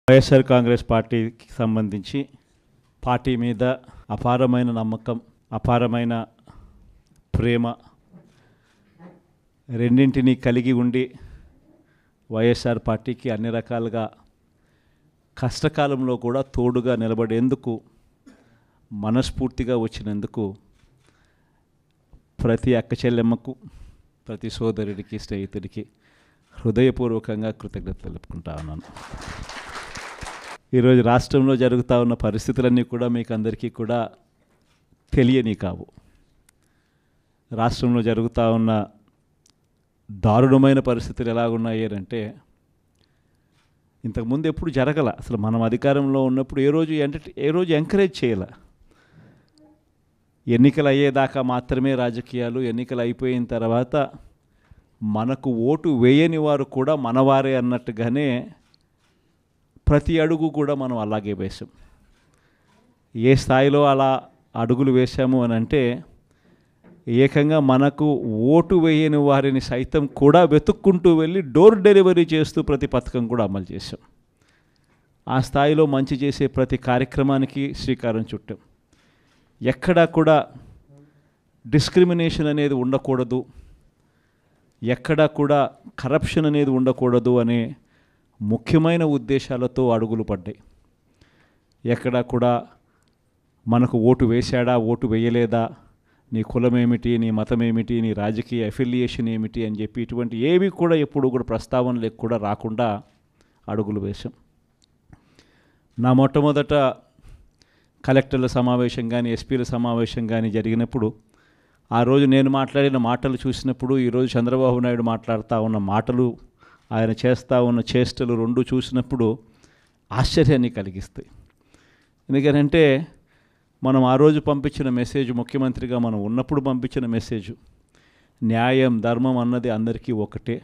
వైఎస్ఆర్ కాంగ్రెస్ పార్టీకి సంబంధించి పార్టీ మీద అపారమైన నమ్మకం, అపారమైన ప్రేమ రెండింటినీ కలిగి ఉండి వైఎస్ఆర్ పార్టీకి అన్ని రకాలుగా కష్టకాలంలో కూడా తోడుగా నిలబడేందుకు మనస్ఫూర్తిగా వచ్చినందుకు ప్రతి అక్క చెల్లెమ్మకు, ప్రతి సోదరుడికి, స్నేహితుడికి హృదయపూర్వకంగా కృతజ్ఞతలు తెలుపుకుంటా ఉన్నాను. ఈరోజు రాష్ట్రంలో జరుగుతూ ఉన్న పరిస్థితులన్నీ కూడా మీకు అందరికీ కూడా తెలియని కావు. రాష్ట్రంలో జరుగుతూ ఉన్న దారుణమైన పరిస్థితులు ఎలాగున్నాయి అంటే ఇంతకుముందు ఎప్పుడు జరగల. అసలు మనం అధికారంలో ఉన్నప్పుడు ఏ రోజు ఎంకరేజ్ చేయాల. ఎన్నికలు అయ్యేదాకా మాత్రమే రాజకీయాలు, ఎన్నికలు అయిపోయిన తర్వాత మనకు ఓటు వేయని వారు కూడా మనవారే అన్నట్టుగానే ప్రతి అడుగు కూడా మనం అలాగే వేసాం. ఏ స్థాయిలో అలా అడుగులు వేసాము అని అంటే ఏకంగా మనకు ఓటు వేయని వారిని సైతం కూడా వెతుక్కుంటూ వెళ్ళి డోర్ డెలివరీ చేస్తూ ప్రతి పథకం కూడా అమలు చేసాం. ఆ స్థాయిలో మంచి చేసే ప్రతి కార్యక్రమానికి శ్రీకారం చుట్టాం. ఎక్కడా కూడా డిస్క్రిమినేషన్ అనేది ఉండకూడదు, ఎక్కడా కూడా కరప్షన్ అనేది ఉండకూడదు అనే ముఖ్యమైన ఉద్దేశాలతో అడుగులు పడ్డాయి. ఎక్కడా కూడా మనకు ఓటు వేశాడా, ఓటు వేయలేదా, నీ కులం ఏమిటి, నీ మతం ఏమిటి, నీ రాజకీయ అఫిలియేషన్ ఏమిటి అని చెప్పి ఇటువంటి ఏవి కూడా ఎప్పుడు కూడా ప్రస్తావనలకు కూడా రాకుండా అడుగులు వేశాం. నా మొట్టమొదట కలెక్టర్ల సమావేశం కానీ, ఎస్పీల సమావేశం కానీ జరిగినప్పుడు ఆ రోజు నేను మాట్లాడిన మాటలు చూసినప్పుడు ఈరోజు చంద్రబాబు నాయుడు మాట్లాడుతూ ఉన్న మాటలు, ఆయన చేస్తూ ఉన్న చేష్టలు రెండు చూసినప్పుడు ఆశ్చర్యాన్ని కలిగిస్తాయి. ఎందుకంటే మనం ఆ రోజు పంపించిన మెసేజ్, ముఖ్యమంత్రిగా మనం ఉన్నప్పుడు పంపించిన మెసేజ్, న్యాయం ధర్మం అన్నది అందరికీ ఒకటే,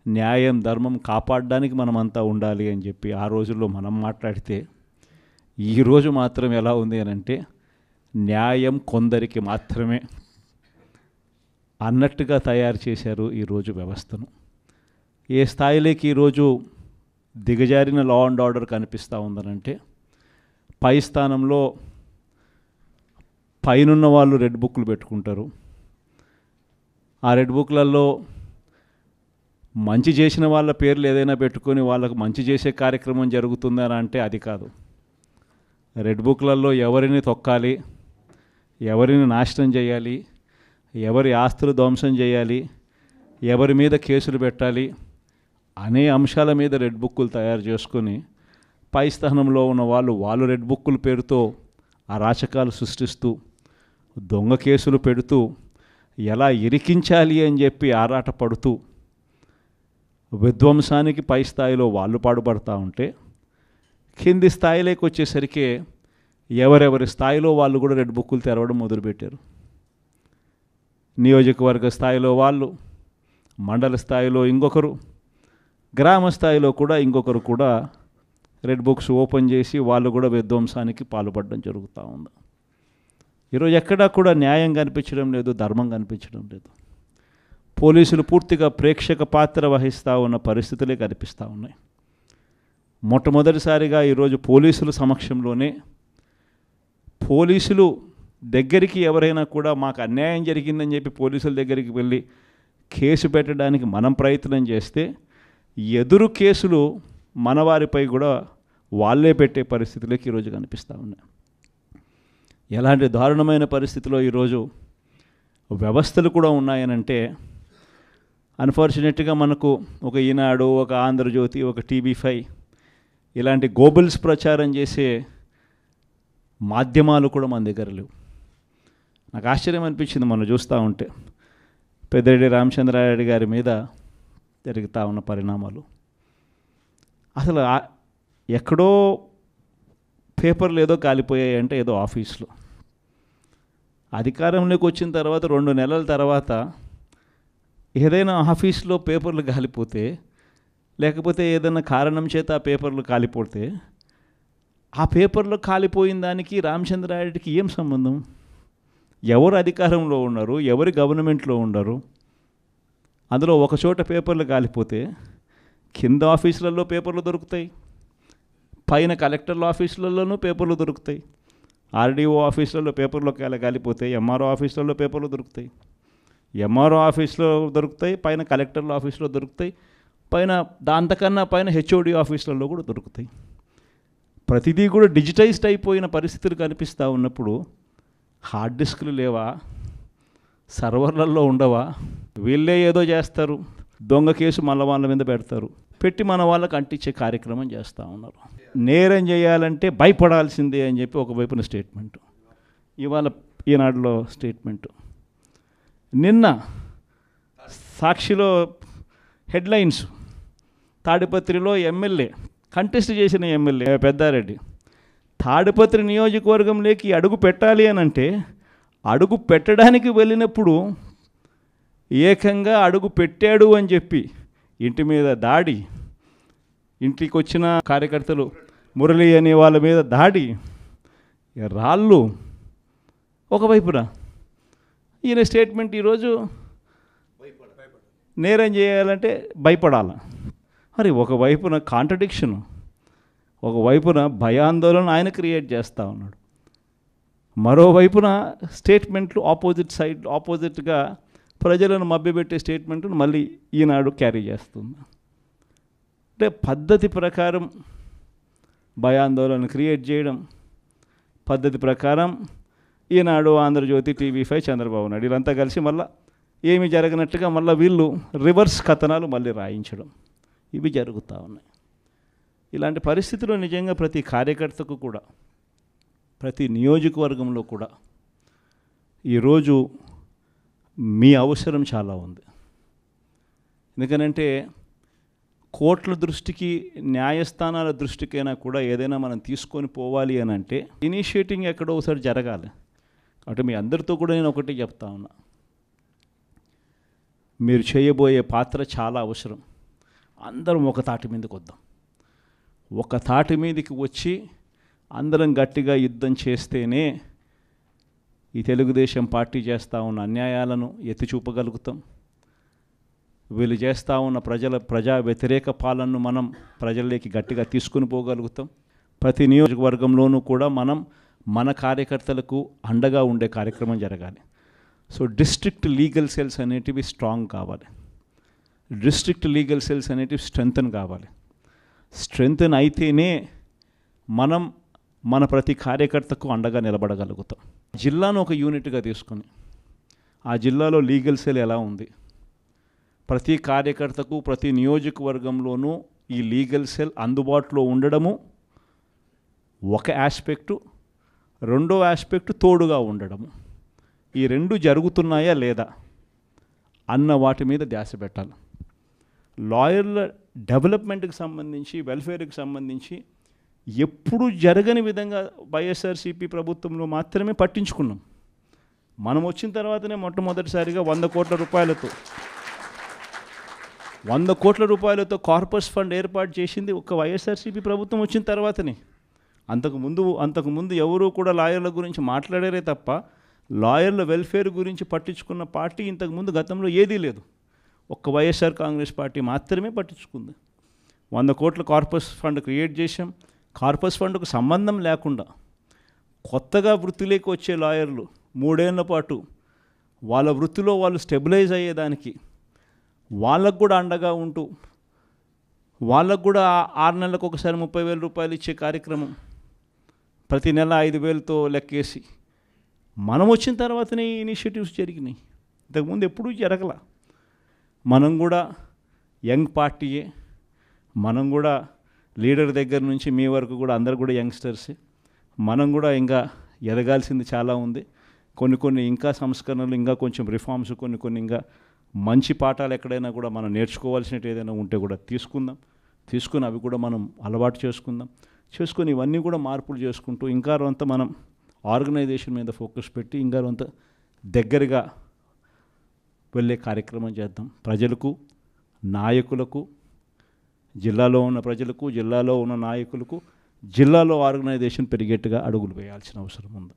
న్యాయం ధర్మం కాపాడడానికి మనమంతా ఉండాలి అని చెప్పి ఆ రోజుల్లో మనం మాట్లాడితే ఈరోజు మాత్రం ఎలా ఉంది అని అంటే న్యాయం కొందరికి మాత్రమే అన్నట్టుగా తయారు చేశారు ఈరోజు వ్యవస్థను. ఏ స్థాయిలోకి ఈరోజు దిగజారిన లా అండ్ ఆర్డర్ కనిపిస్తూ ఉందనంటే పై స్థానంలో పైనున్న వాళ్ళు రెడ్ బుక్లు పెట్టుకుంటారు. ఆ రెడ్ బుక్లలో మంచి చేసిన వాళ్ళ పేర్లు ఏదైనా పెట్టుకొని వాళ్ళకు మంచి చేసే కార్యక్రమం జరుగుతుందని అంటే అది కాదు. రెడ్ బుక్లలో ఎవరిని తొక్కాలి, ఎవరిని నాశనం చేయాలి, ఎవరి ఆస్తులు ధ్వంసం చేయాలి, ఎవరి మీద కేసులు పెట్టాలి అనే అంశాల మీద రెడ్ బుక్కులు తయారు చేసుకొని పై స్థానంలో ఉన్న వాళ్ళు రెడ్ బుక్కుల పేరుతో అరాచకాలు సృష్టిస్తూ దొంగ కేసులు పెడుతూ ఎలా ఇరికించాలి అని చెప్పి ఆరాటపడుతూ విధ్వంసానికి పై స్థాయిలో వాళ్ళు పాటుపడుతూ ఉంటే కింది స్థాయిలోకి వచ్చేసరికి ఎవరెవరి స్థాయిలో వాళ్ళు కూడా రెడ్ బుక్కులు తెరవడం మొదలుపెట్టారు. నియోజకవర్గ స్థాయిలో వాళ్ళు, మండల స్థాయిలో ఇంకొకరు, గ్రామ స్థాయిలో కూడా ఇంకొకరు కూడా రెడ్ బుక్స్ ఓపెన్ చేసి వాళ్ళు కూడా విధ్వంసానికి పాల్పడడం జరుగుతూ ఉంది. ఈరోజు ఎక్కడా కూడా న్యాయం కనిపించడం లేదు, ధర్మం కనిపించడం లేదు. పోలీసులు పూర్తిగా ప్రేక్షక పాత్ర వహిస్తూ ఉన్న పరిస్థితులే కనిపిస్తూ ఉన్నాయి. మొట్టమొదటిసారిగా ఈరోజు పోలీసుల సమక్షంలోనే పోలీసులు దగ్గరికి ఎవరైనా కూడా మాకు అన్యాయం జరిగిందని చెప్పి పోలీసుల దగ్గరికి వెళ్ళి కేసు పెట్టడానికి మనం ప్రయత్నం చేస్తే ఎదురు కేసులు మనవారిపై కూడా వాళ్ళే పెట్టే పరిస్థితులకి ఈరోజు కనిపిస్తూ ఉన్నాయి. ఎలాంటి దారుణమైన పరిస్థితిలో ఈరోజు వ్యవస్థలు కూడా ఉన్నాయనంటే అన్ఫార్చునేట్గా మనకు ఒక ఈనాడు, ఒక ఆంధ్రజ్యోతి, ఒక TV5 ఇలాంటి గోబుల్స్ ప్రచారం చేసే మాధ్యమాలు కూడా మన దగ్గర లేవు. నాకు ఆశ్చర్యం అనిపించింది మనం చూస్తూ ఉంటే పెద్దిరెడ్డి రామచంద్రారెడ్డి గారి మీద జరుగుతూ ఉన్న పరిణామాలు. అసలు ఎక్కడో పేపర్లు ఏదో కాలిపోయాయి అంటే ఏదో ఆఫీస్లో, అధికారంలోకి వచ్చిన తర్వాత 2 నెలల తర్వాత ఏదైనా ఆఫీస్లో పేపర్లు కాలిపోతే, లేకపోతే ఏదైనా కారణం చేత ఆ పేపర్లు కాలిపోతే ఆ పేపర్లో కాలిపోయిన దానికి రామచంద్రారెడ్డికి ఏం సంబంధం? ఎవరు అధికారంలో ఉన్నారు, ఎవరు గవర్నమెంట్లో ఉన్నారు? అందులో ఒక చోట పేపర్లు కాలిపోతే కింద ఆఫీసులలో పేపర్లు దొరుకుతాయి, పైన కలెక్టర్ల ఆఫీసులలోనూ పేపర్లు దొరుకుతాయి, ఆర్డీఓ ఆఫీసులలో పేపర్లో కాలిపోతాయి, ఎంఆర్ఓ ఆఫీసులలో పేపర్లు దొరుకుతాయి, ఎంఆర్ఓ ఆఫీస్లో దొరుకుతాయి, పైన కలెక్టర్ల ఆఫీసులో దొరుకుతాయి, పైన అంతకన్నా పైన హెచ్ఓడి ఆఫీసులలో కూడా దొరుకుతాయి. ప్రతిదీ కూడా డిజిటైజ్డ్ అయిపోయిన పరిస్థితులు కనిపిస్తూ ఉన్నప్పుడు హార్డ్ డిస్క్లు లేవా, సర్వర్లలో ఉండవా? వీళ్ళే ఏదో చేస్తారు, దొంగ కేసు మళ్ళీ వాళ్ళ మీద పెడతారు, పెట్టి మన వాళ్ళకి అంటించే కార్యక్రమం చేస్తూ ఉన్నారు. నేరం చేయాలంటే భయపడాల్సిందే అని చెప్పి ఒకవైపున స్టేట్మెంటు, ఇవాళ ఈనాడులో స్టేట్మెంటు, నిన్న సాక్షిలో హెడ్లైన్స్, తాడిపత్రిలో ఎమ్మెల్యే కంటెస్ట్ చేసిన ఎమ్మెల్యే పెద్దారెడ్డి తాడిపత్రి నియోజకవర్గంలోకి అడుగు పెట్టాలి అని అంటే అడుగు పెట్టడానికి వెళ్ళినప్పుడు ఏకంగా అడుగు పెట్టాడు అని చెప్పి ఇంటి మీద దాడి, ఇంటికి వచ్చిన కార్యకర్తలు మురళి అనే వాళ్ళ మీద దాడి, రాళ్ళు ఒకవైపున. ఈయన స్టేట్మెంట్ ఈరోజు నేరం చేయాలంటే భయపడాలి. మరి ఒకవైపున కాంట్రడిక్షను, ఒకవైపున భయాందోళన ఆయన క్రియేట్ చేస్తూ ఉన్నాడు, మరోవైపున స్టేట్మెంట్లు ఆపోజిట్గా ప్రజలను మభ్యపెట్టే స్టేట్మెంట్ను మళ్ళీ ఈనాడు క్యారీ చేస్తుంది. అంటే పద్ధతి ప్రకారం భయాందోళన క్రియేట్ చేయడం, పద్ధతి ప్రకారం ఈనాడు, ఆంధ్రజ్యోతి, టీవీ5, చంద్రబాబు నాయుడు వీళ్ళంతా కలిసి మళ్ళీ ఏమి జరగనట్టుగా మళ్ళీ వీళ్ళు రివర్స్ కథనాలు మళ్ళీ రాయించడం, ఇవి జరుగుతూ ఉన్నాయి. ఇలాంటి పరిస్థితుల్లో నిజంగా ప్రతి కార్యకర్తకు కూడా, ప్రతి నియోజకవర్గంలో కూడా ఈరోజు మీ అవసరం చాలా ఉంది. ఎందుకనంటే కోర్టుల దృష్టికి, న్యాయస్థానాల దృష్టికైనా కూడా ఏదైనా మనం తీసుకొని పోవాలి అని అంటే ఇనిషియేటింగ్ ఎక్కడో ఒకసారి జరగాలి. కాబట్టి మీ అందరితో కూడా నేను ఒకటి చెప్తా ఉన్నా, మీరు చేయబోయే పాత్ర చాలా అవసరం. అందరం ఒక తాటి మీదకి వద్దాం, ఒక తాటి మీదకి వచ్చి అందరం గట్టిగా యుద్ధం చేస్తేనే ఈ తెలుగుదేశం పార్టీ చేస్తూ ఉన్న అన్యాయాలను ఎత్తి చూపగలుగుతాం. వీళ్ళు చేస్తూ ఉన్న ప్రజా వ్యతిరేక పాలనను మనం ప్రజల్లోకి గట్టిగా తీసుకుని పోగలుగుతాం. ప్రతి నియోజకవర్గంలోనూ కూడా మనం మన కార్యకర్తలకు అండగా ఉండే కార్యక్రమం జరగాలి. సో డిస్ట్రిక్ట్ లీగల్ సెల్స్ అనేటివి స్ట్రాంగ్ కావాలి, డిస్ట్రిక్ట్ లీగల్ సెల్స్ అనేటివి స్ట్రెంగ్తన్ కావాలి. స్ట్రెంగ్తన్ అయితేనే మనం మన ప్రతి కార్యకర్తకు అండగా నిలబడగలుగుతాం. జిల్లాను ఒక యూనిట్గా తీసుకొని ఆ జిల్లాలో లీగల్ సెల్ ఎలా ఉంది, ప్రతి కార్యకర్తకు ప్రతి నియోజకవర్గంలోనూ ఈ లీగల్ సెల్ అందుబాటులో ఉండడము ఒక ఆస్పెక్టు, రెండో ఆస్పెక్టు తోడుగా ఉండడము. ఈ రెండు జరుగుతున్నాయా లేదా అన్న వాటి మీద ధ్యాస పెట్టాలి. లాయర్ల డెవలప్మెంట్కి సంబంధించి, వెల్ఫేర్కి సంబంధించి ఎప్పుడు జరగని విధంగా వైఎస్ఆర్సీపీ ప్రభుత్వంలో మాత్రమే పట్టించుకున్నాం. మనం వచ్చిన తర్వాతనే మొట్టమొదటిసారిగా 100 కోట్ల రూపాయలతో కార్పస్ ఫండ్ ఏర్పాటు చేసింది ఒక వైఎస్ఆర్సీపీ ప్రభుత్వం వచ్చిన తర్వాతనే. అంతకుముందు ఎవరూ కూడా లాయర్ల గురించి మాట్లాడారే తప్ప లాయర్ల వెల్ఫేర్ గురించి పట్టించుకున్న పార్టీ ఇంతకుముందు గతంలో ఏదీ లేదు. ఒక్క వైఎస్ఆర్ కాంగ్రెస్ పార్టీ మాత్రమే పట్టించుకుంది. 100 కోట్ల కార్పస్ ఫండ్ క్రియేట్ చేశాం. కార్పస్ ఫండ్కు సంబంధం లేకుండా కొత్తగా వృత్తిలోకి వచ్చే లాయర్లు 3 ఏళ్ల పాటు వాళ్ళ వృత్తిలో వాళ్ళు స్టెబిలైజ్ అయ్యేదానికి వాళ్ళకు కూడా అండగా ఉంటూ, వాళ్ళకు కూడా 6 నెలలకు ఒకసారి 30,000 రూపాయలు ఇచ్చే కార్యక్రమం, ప్రతి నెల 5,000తో లెక్కేసి మనం వచ్చిన తర్వాతనే ఈ ఇనిషియేటివ్స్ జరిగినాయి. ఇంతకుముందు ఎప్పుడూ జరగల. మనం కూడా యంగ్ పార్టీయే, మనం కూడా లీడర్ దగ్గర నుంచి మీ వరకు కూడా అందరు కూడా యంగ్స్టర్సే. మనం కూడా ఇంకా ఎదగాల్సింది చాలా ఉంది. కొన్ని ఇంకా సంస్కరణలు, ఇంకా కొంచెం రిఫార్మ్స్, కొన్ని ఇంకా మంచి పాఠాలు ఎక్కడైనా కూడా మనం నేర్చుకోవాల్సినట్టు ఏదైనా ఉంటే కూడా తీసుకుని అవి కూడా మనం అలవాటు చేసుకొని ఇవన్నీ కూడా మార్పులు చేసుకుంటూ ఇంకా కొంత మనం ఆర్గనైజేషన్ మీద ఫోకస్ పెట్టి ఇంకా కొంత దగ్గరగా వెళ్ళే కార్యక్రమం చేద్దాం. ప్రజలకు, నాయకులకు, జిల్లాలో ఉన్న ప్రజలకు, జిల్లాలో ఉన్న నాయకులకు, జిల్లాలో ఆర్గనైజేషన్ పెరిగేట్టుగా అడుగులు వేయాల్సిన అవసరం ఉంది.